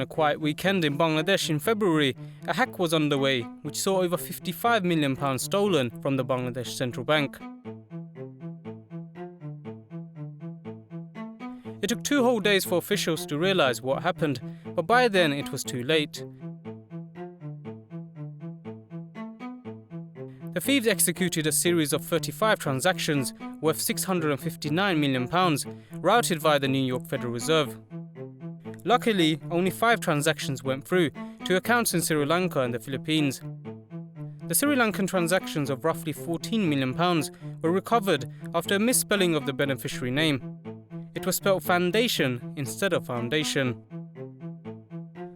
a quiet weekend in Bangladesh in February, a hack was underway which saw over £55 million stolen from the Bangladesh Central Bank. It took 2 whole days for officials to realise what happened, but by then it was too late. The thieves executed a series of 35 transactions worth £659 million, routed via the New York Federal Reserve. Luckily, only 5 transactions went through to accounts in Sri Lanka and the Philippines. The Sri Lankan transactions of roughly £14 million were recovered after a misspelling of the beneficiary name. It was spelled foundation instead of foundation.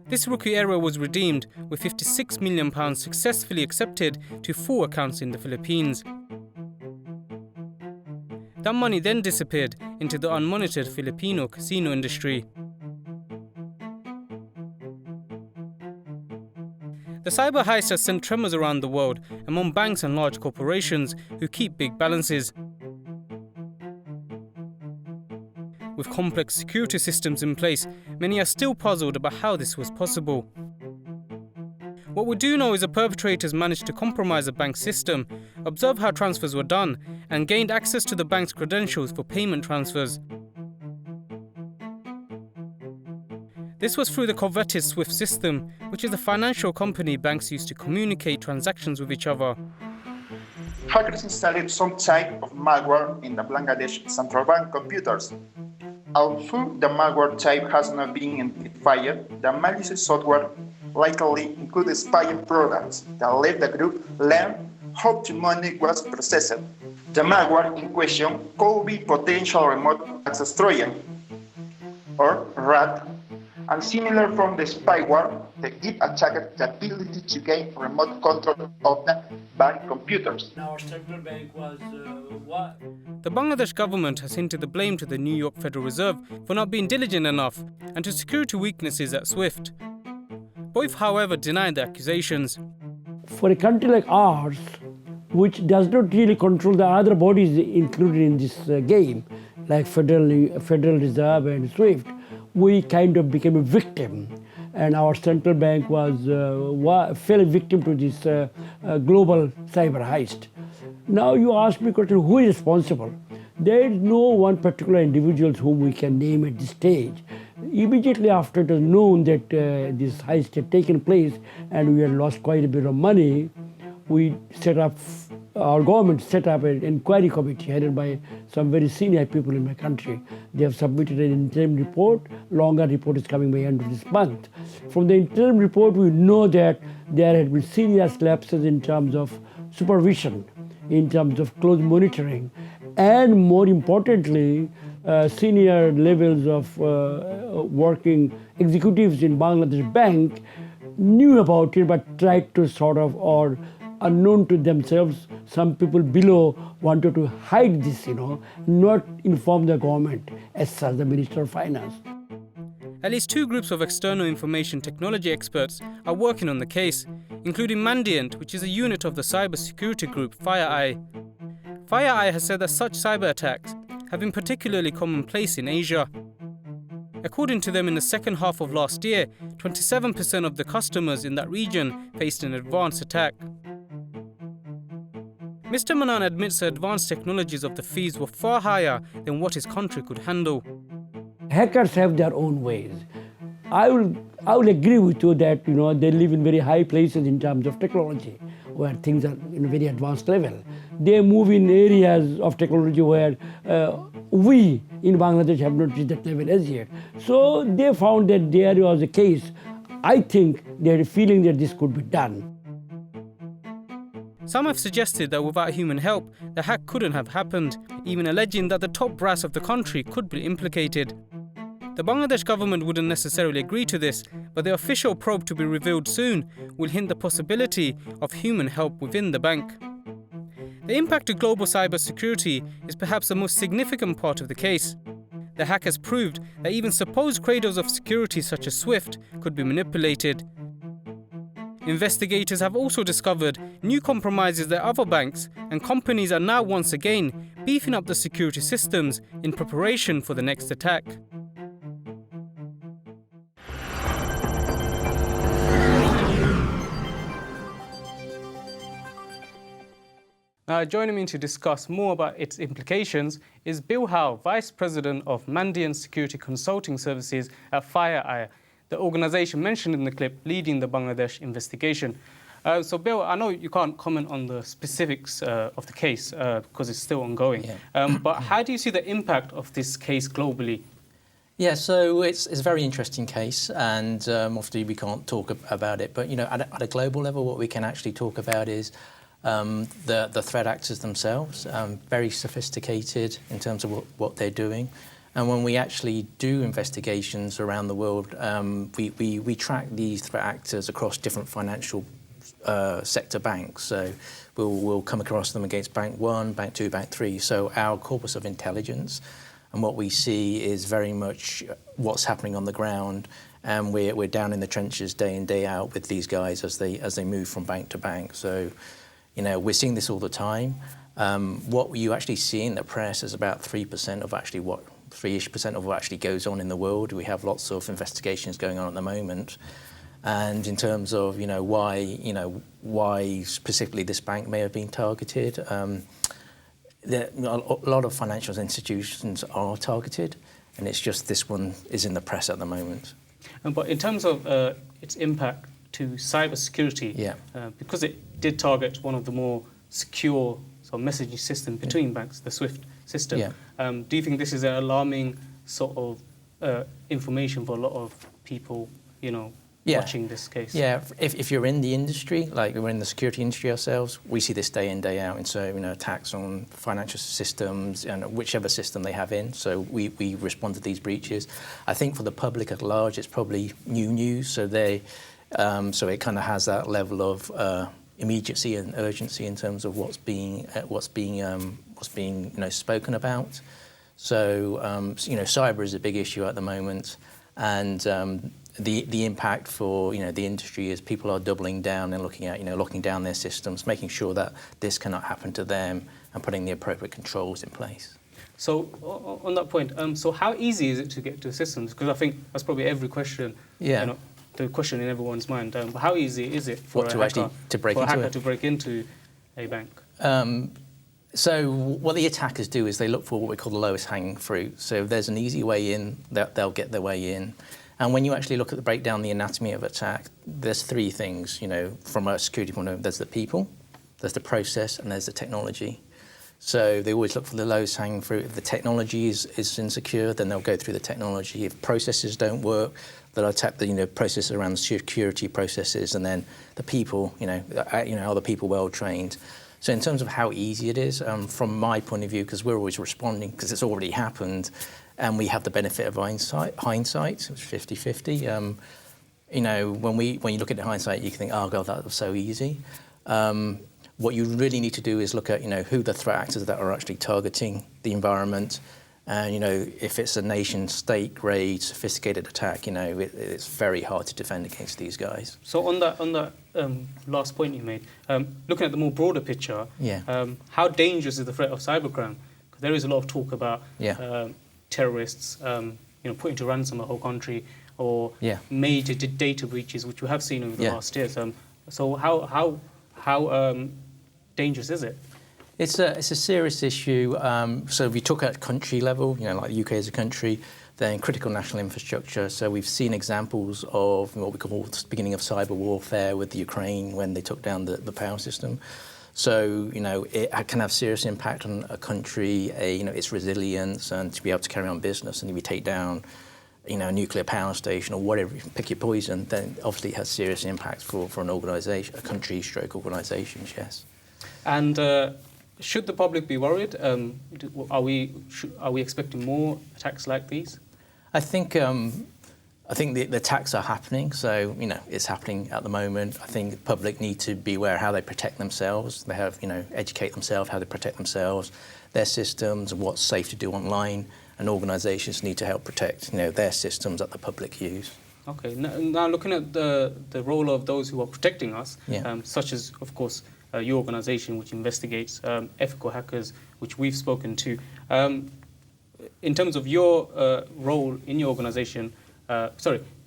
This rookie error was redeemed with £56 million successfully accepted to 4 accounts in the Philippines. That money then disappeared into the unmonitored Filipino casino industry. The cyber heist has sent tremors around the world among banks and large corporations who keep big balances. With complex security systems in place, many are still puzzled about how this was possible. What we do know is the perpetrators managed to compromise the bank's system, observe how transfers were done, and gained access to the bank's credentials for payment transfers. This was through the coveted SWIFT system, which is the financial company banks use to communicate transactions with each other. Hackers installed some type of malware in the Bangladesh Central Bank computers. Although the malware type has not been identified, the malicious software likely included spying programs that let the group learn how the money was processed. The malware in question could be potential remote access Trojan or RAT, and similar from the spyware, they give attackers the ability to gain remote control of the bank computers. Our central bank was what? The Bangladesh government has hinted the blame to the New York Federal Reserve for not being diligent enough and to security weaknesses at SWIFT. Both, however, denied the accusations. For a country like ours, which does not really control the other bodies included in this game, like Federal Reserve and SWIFT, we kind of became a victim, and our central bank fell a victim to this global cyber heist. Now you ask me a question, who is responsible? There is no one particular individual whom we can name at this stage. Immediately after it was known that this heist had taken place and we had lost quite a bit of money, our government set up an inquiry committee headed by some very senior people in my country. They have submitted an interim report. Longer report is coming by the end of this month. From the interim report, we know that there had been serious lapses in terms of supervision, in terms of close monitoring, and more importantly, senior levels of working executives in Bangladesh Bank knew about it but tried to or unknown to themselves, some people below wanted to hide this, not inform the government, as such the Minister of Finance. At least 2 groups of external information technology experts are working on the case, including Mandiant, which is a unit of the cybersecurity group FireEye. FireEye has said that such cyber attacks have been particularly commonplace in Asia. According to them, in the second half of last year, 27% of the customers in that region faced an advanced attack. Mr. Mannan admits the advanced technologies of the thieves were far higher than what his country could handle. Hackers have their own ways. I will agree with you that they live in very high places in terms of technology, where things are in a very advanced level. They move in areas of technology where we in Bangladesh have not reached that level as yet. So they found that there was a case. I think they had a feeling that this could be done. Some have suggested that without human help, the hack couldn't have happened, even alleging that the top brass of the country could be implicated. The Bangladesh government wouldn't necessarily agree to this, but the official probe to be revealed soon will hint the possibility of human help within the bank. The impact to global cybersecurity is perhaps the most significant part of the case. The hack has proved that even supposed cradles of security such as SWIFT could be manipulated. Investigators have also discovered new compromises at other banks, and companies are now once again beefing up the security systems in preparation for the next attack. Now, joining me to discuss more about its implications is Bill Howe, Vice President of Mandiant Security Consulting Services at FireEye, the organisation mentioned in the clip leading the Bangladesh investigation. So, Bill, I know you can't comment on the specifics of the case because it's still ongoing, but how do you see the impact of this case globally? Yeah, so it's a very interesting case, and obviously we can't talk about it. But at a global level, what we can actually talk about is the threat actors themselves, very sophisticated in terms of what they're doing. And when we actually do investigations around the world, we track these threat actors across different financial sector banks. So we'll come across them against Bank 1, Bank 2, Bank 3. So our corpus of intelligence and what we see is very much what's happening on the ground, and we're down in the trenches day in, day out with these guys as they move from bank to bank. So we're seeing this all the time. What you actually see in the press is about 3% of actually 3-ish% of what actually goes on in the world. We have lots of investigations going on at the moment. And in terms of why specifically this bank may have been targeted, a lot of financial institutions are targeted, and it's just this one is in the press at the moment. But in terms of its impact to cybersecurity, because it did target one of the more secure messaging systems between banks, the SWIFT system, do you think this is an alarming sort of information for a lot of people, watching this case? Yeah, if you're in the industry, like we're in the security industry ourselves, we see this day in, day out. And so, attacks on financial systems and whichever system they have in. So we respond to these breaches. I think for the public at large, it's probably new news. So so it kind of has that level of immediacy and urgency in terms of what's being spoken about. So cyber is a big issue at the moment, and the impact for the industry is people are doubling down and looking at locking down their systems, making sure that this cannot happen to them, and putting the appropriate controls in place. So on that point, so how easy is it to get to systems? Because I think that's probably every question. The question in everyone's mind. How easy is it for a hacker to break into a bank? So what the attackers do is they look for what we call the lowest hanging fruit. So if there's an easy way in, they'll get their way in. And when you actually look at breakdown the anatomy of attack, there's three things, from a security point of view. There's the people, there's the process, and there's the technology. So they always look for the lowest hanging fruit. If the technology is insecure, then they'll go through the technology. If processes don't work, they'll attack the processes around the security processes, and then the people, are the people well trained? So in terms of how easy it is, from my point of view, because we're always responding because it's already happened, and we have the benefit of hindsight, it's 50-50. When you look at the hindsight, you can think, oh God, that was so easy. What you really need to do is look at, who the threat actors that are actually targeting the environment, and if it's a nation-state-grade sophisticated attack, it's very hard to defend against these guys. So on that last point you made, looking at the more broader picture, how dangerous is the threat of cybercrime? Because there is a lot of talk about terrorists, putting to ransom a whole country, or major data breaches, which we have seen over the last years. So how dangerous is it? It's a serious issue. So if we talk at country level, like the UK as a country, then critical national infrastructure. So we've seen examples of what we call the beginning of cyber warfare with the Ukraine when they took down the power system. So, it can have serious impact on a country, its resilience, and to be able to carry on business. And if you take down, a nuclear power station or whatever, pick your poison, then obviously it has serious impacts for an organisation, a country stroke organisations, yes. And should the public be worried? Are we expecting more attacks like these? I think the attacks are happening, so it's happening at the moment. I think the public need to be aware how they protect themselves. They have educate themselves how they protect themselves, their systems, and what's safe to do online. And organisations need to help protect their systems that the public use. Okay. Now looking at the role of those who are protecting us, such as of course your organisation, which investigates ethical hackers, which we've spoken to. In terms of your role in your organisation.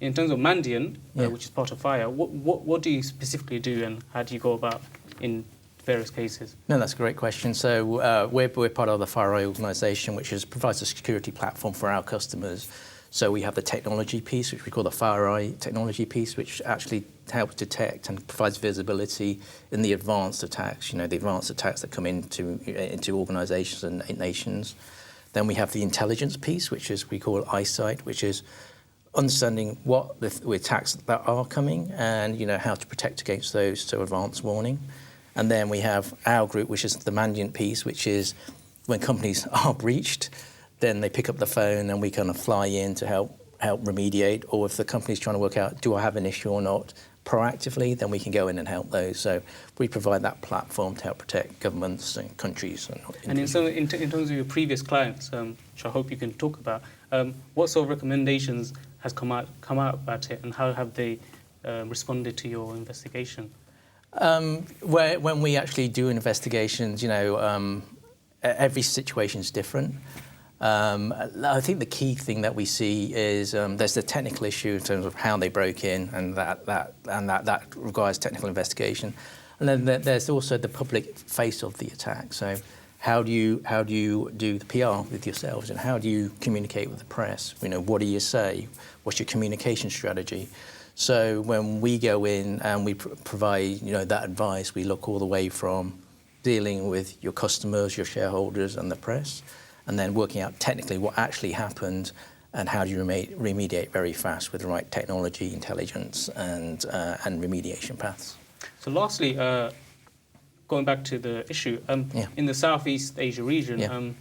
In terms of Mandiant, which is part of Fire, what do you specifically do, and how do you go about in various cases? No, that's a great question. So we're part of the FireEye organisation, which provides a security platform for our customers. So we have the technology piece, which we call the FireEye technology piece, which actually helps detect and provides visibility in the advanced attacks, the advanced attacks that come into organisations and nations. Then we have the intelligence piece, which we call eyesight, which is understanding what the attacks that are coming and how to protect against those, so advance warning. And then we have our group, which is the Mandiant piece, which is when companies are breached, then they pick up the phone and we kind of fly in to help remediate. Or if the company's trying to work out, do I have an issue or not, proactively, then we can go in and help those. So we provide that platform to help protect governments and countries. And in terms of your previous clients, which I hope you can talk about, what sort of recommendations has come out about it, and how have they responded to your investigation? When we actually do investigations, every situation is different. I think the key thing that we see is there's the technical issue in terms of how they broke in, and that requires technical investigation. And then there's also the public face of the attack. So how do you do the PR with yourselves, and how do you communicate with the press? What do you say? What's your communication strategy? So when we go in and we provide that advice, we look all the way from dealing with your customers, your shareholders, and the press, and then working out technically what actually happened and how do you remediate very fast with the right technology, intelligence, and remediation paths. So lastly, going back to the issue, in the Southeast Asia region,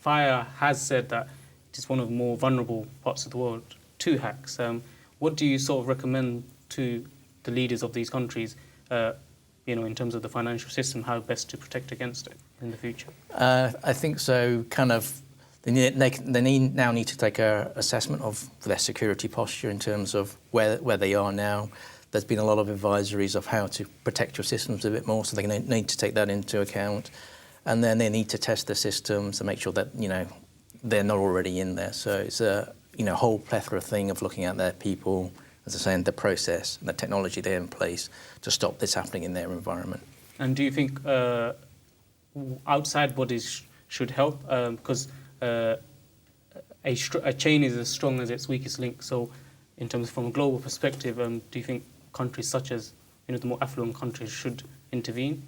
FireEye has said that it is one of the more vulnerable parts of the world to hacks. What do you sort of recommend to the leaders of these countries, in terms of the financial system, how best to protect against it in the future? I think so. They now need to take an assessment of their security posture in terms of where they are now. There's been a lot of advisories of how to protect your systems a bit more, so they need to take that into account. And then they need to test the systems to make sure that they're not already in there. So it's a whole plethora thing of looking at their people, as I say, and the process and the technology they have in place to stop this happening in their environment. And do you think outside bodies should help? Because a chain is as strong as its weakest link. So in terms from a global perspective, do you think countries such as the more affluent countries should intervene?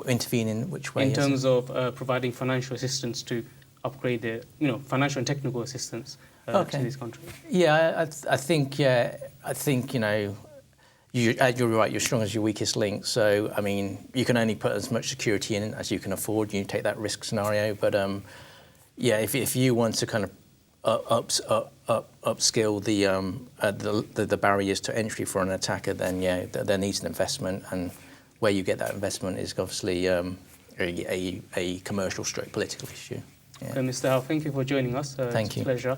Intervene in which way? In terms of providing financial assistance to upgrade their, financial and technical assistance to these countries. Yeah, I think you're right. You're strong as your weakest link. So I mean, you can only put as much security in as you can afford. You take that risk scenario, but if you want to kind of upskill the barriers to entry for an attacker, then there needs an investment, and where you get that investment is obviously a commercial stroke political issue. Yeah. Mr. Howe, thank you for joining us. Thank you. It's a pleasure.